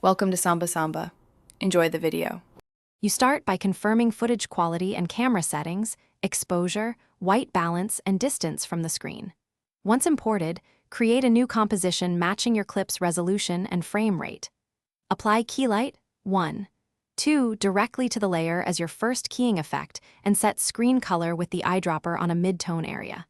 Welcome to Samba Samba. Enjoy the video. You start by confirming footage quality and camera settings, exposure, white balance, and distance from the screen. Once imported, create a new composition matching your clip's resolution and frame rate. Apply keylight 1, 2 directly to the layer as your first keying effect and set screen color with the eyedropper on a mid-tone area.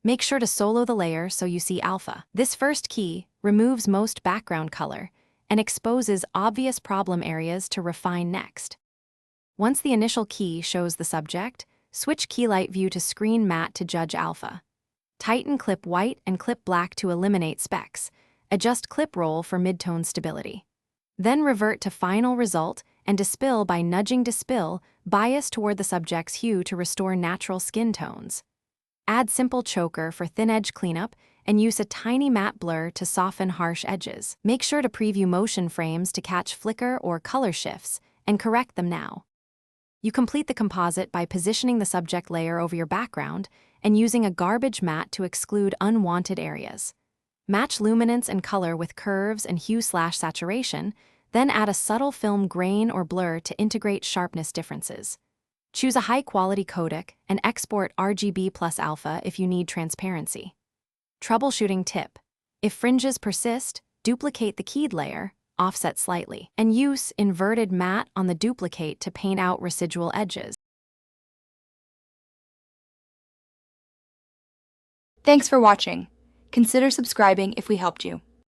Make sure to solo the layer so you see alpha. This first key removes most background color and exposes obvious problem areas to refine next. Once the initial key shows the subject, switch keylight view to screen matte to judge alpha. Tighten clip white and clip black to eliminate specks. Adjust clip roll for mid-tone stability. Then revert to final result and dispill by nudging dispill, bias toward the subject's hue to restore natural skin tones. Add simple choker for thin edge cleanup and use a tiny matte blur to soften harsh edges. Make sure to preview motion frames to catch flicker or color shifts and correct them now. You complete the composite by positioning the subject layer over your background and using a garbage matte to exclude unwanted areas. Match luminance and color with curves and hue/saturation, then add a subtle film grain or blur to integrate sharpness differences. Choose a high-quality codec and export RGB plus alpha if you need transparency. Troubleshooting tip: if fringes persist, duplicate the keyed layer, offset slightly, and use inverted matte on the duplicate to paint out residual edges. Thanks for watching. Consider subscribing if we helped you.